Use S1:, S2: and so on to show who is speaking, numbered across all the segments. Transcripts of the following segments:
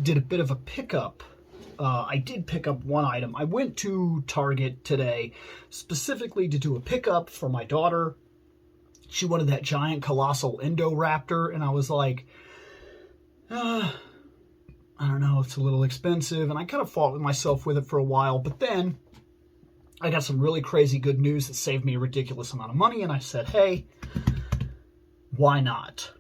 S1: did a bit of a pickup. I did pick up one item. I went to Target today specifically to do a pickup for my daughter. She wanted that giant colossal Indoraptor, and I was like, I don't know, it's a little expensive, and I kind of fought with myself with it for a while, but then I got some really crazy good news that saved me a ridiculous amount of money, and I said, hey, why not?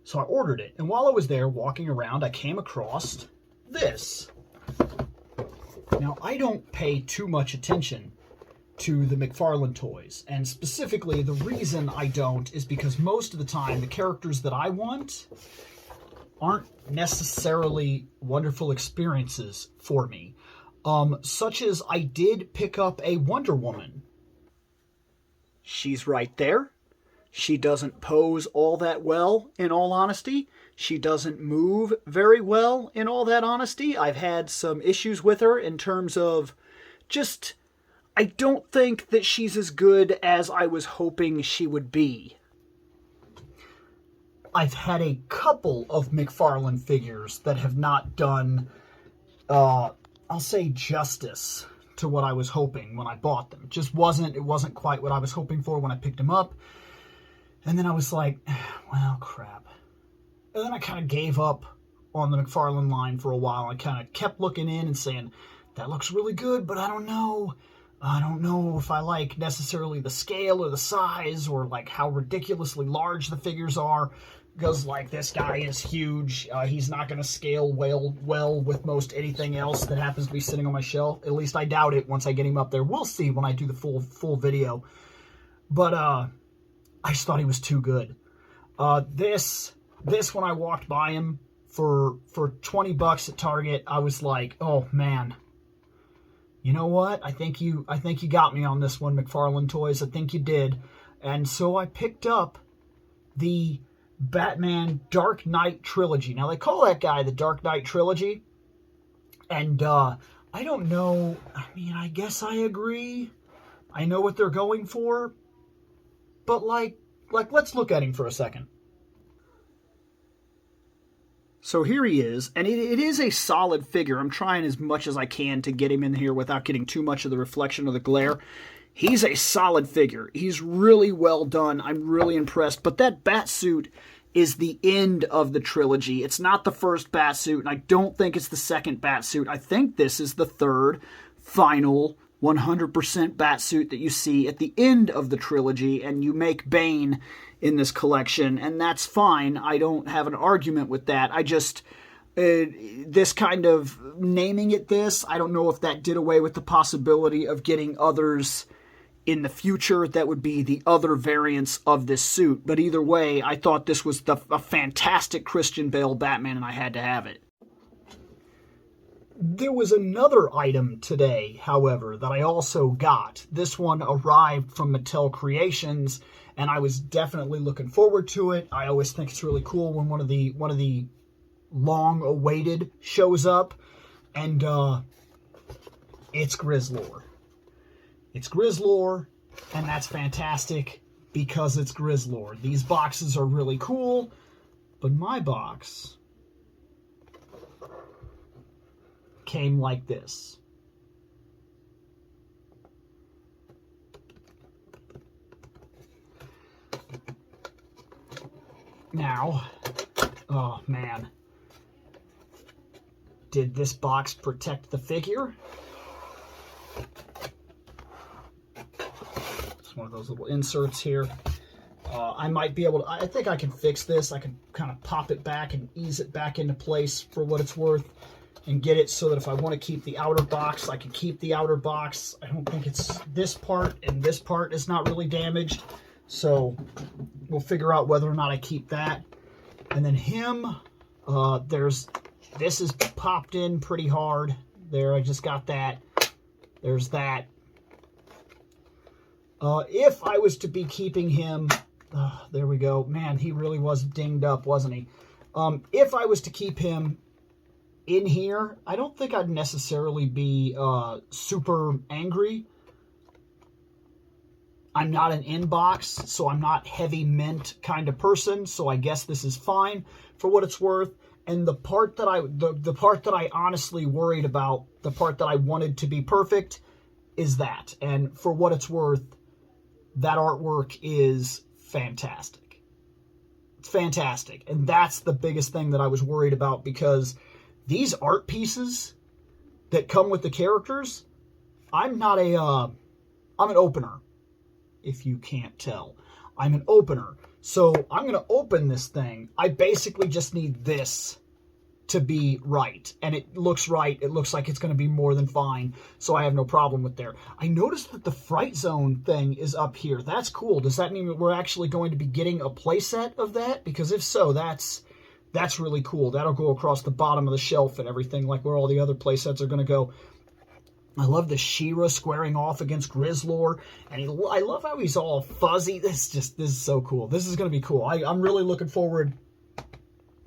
S1: So I ordered it, and while I was there walking around, I came across this. Now, I don't pay too much attention to the McFarlane toys, and specifically the reason I don't is because most of the time the characters that I want aren't necessarily wonderful experiences for me. Such as I did pick up a Wonder Woman. She's right there. She doesn't pose all that well, in all honesty. She doesn't move very well, in all that honesty. I've had some issues with her in terms of just, I don't think that she's as good as I was hoping she would be. I've had a couple of McFarlane figures that have not done, I'll say, justice to what I was hoping when I bought them. It wasn't quite what I was hoping for when I picked them up. And then I was like, well, crap. And then I kind of gave up on the McFarlane line for a while. I kind of kept looking in and saying, that looks really good, but I don't know. I don't know if I like necessarily the scale or the size or like how ridiculously large the figures are. Because like this guy is huge. He's not going to scale well with most anything else that happens to be sitting on my shelf. At least I doubt it once I get him up there. We'll see when I do the full video. But I just thought he was too good. This when I walked by him for $20 at Target, I was like, oh man, you know what? I think you got me on this one, McFarlane Toys. I think you did. And so I picked up the Batman Dark Knight Trilogy. Now they call that guy the Dark Knight Trilogy, and I don't know. I mean, I guess I agree. I know what they're going for. But, like, let's look at him for a second. So here he is, and it is a solid figure. I'm trying as much as I can to get him in here without getting too much of the reflection or the glare. He's a solid figure. He's really well done. I'm really impressed. But that Batsuit is the end of the trilogy. It's not the first Batsuit, and I don't think it's the second Batsuit. I think this is the third, final 100% Batsuit that you see at the end of the trilogy, and you make Bane in this collection, and that's fine. I don't have an argument with that. I just, this kind of naming it this, I don't know if that did away with the possibility of getting others in the future that would be the other variants of this suit. But either way, I thought this was a fantastic Christian Bale Batman, and I had to have it. There was another item today, however, that I also got. This one arrived from Mattel Creations, and I was definitely looking forward to it. I always think it's really cool when one of the long-awaited shows up, and it's Grizzlor. It's Grizzlor, and that's fantastic because it's Grizzlor. These boxes are really cool, but my box came like this. Now, oh man, did this box protect the figure? It's one of those little inserts here. I might be able to, I think I can fix this. I can kind of pop it back and ease it back into place for what it's worth, and get it so that if I want to keep the outer box, I can keep the outer box. I don't think it's this part, and this part is not really damaged. So we'll figure out whether or not I keep that. And then him, this is popped in pretty hard. There, I just got that. There's that. If I was to be keeping him, there we go. Man, he really was dinged up, wasn't he? If I was to keep him in here, I don't think I'd necessarily be super angry. I'm not an inbox, so I'm not heavy mint kind of person, so I guess this is fine for what it's worth. And the part that the part that I honestly worried about, the part that I wanted to be perfect, is that. And for what it's worth, that artwork is fantastic. It's fantastic. And that's the biggest thing that I was worried about, because these art pieces that come with the characters, I'm an opener, if you can't tell. I'm an opener. So I'm going to open this thing. I basically just need this to be right. And it looks right. It looks like it's going to be more than fine. So I have no problem with there. I noticed that the Fright Zone thing is up here. That's cool. Does that mean that we're actually going to be getting a playset of that? Because if so, that's really cool. That'll go across the bottom of the shelf and everything, like where all the other playsets are going to go. I love the She-Ra squaring off against Grizzlor, and I love how he's all fuzzy. This is so cool. This is going to be cool. I'm really looking forward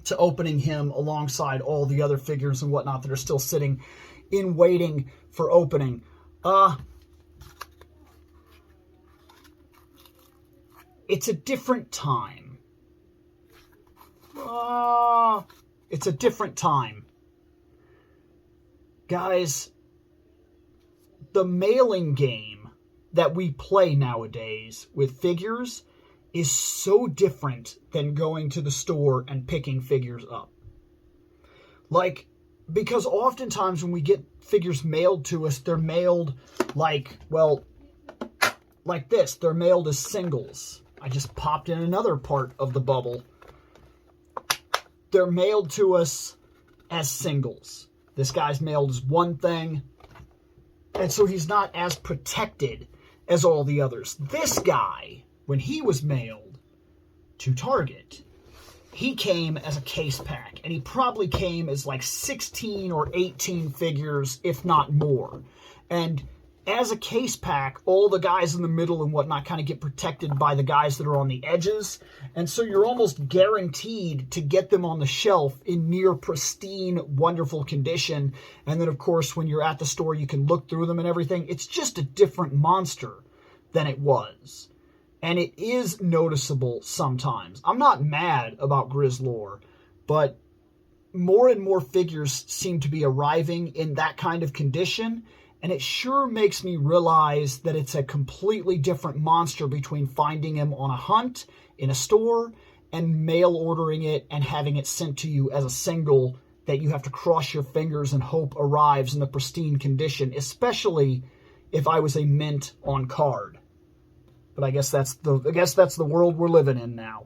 S1: to opening him alongside all the other figures and whatnot that are still sitting in waiting for opening. It's a different time. It's a different time. Guys, the mailing game that we play nowadays with figures is so different than going to the store and picking figures up. Like, because oftentimes when we get figures mailed to us, they're mailed like this. They're mailed as singles. I just popped in another part of the bubble. They're mailed to us as singles. This guy's mailed as one thing, and so he's not as protected as all the others. This guy, when he was mailed to Target, he came as a case pack, and he probably came as like 16 or 18 figures, if not more. And as a case pack, all the guys in the middle and whatnot kind of get protected by the guys that are on the edges. And so you're almost guaranteed to get them on the shelf in near pristine, wonderful condition. And then, of course, when you're at the store, you can look through them and everything. It's just a different monster than it was. And it is noticeable sometimes. I'm not mad about Grizzlor, but more and more figures seem to be arriving in that kind of condition. And it sure makes me realize that it's a completely different monster between finding him on a hunt in a store and mail ordering it and having it sent to you as a single that you have to cross your fingers and hope arrives in the pristine condition, especially if I was a mint on card. But I guess that's the world we're living in now.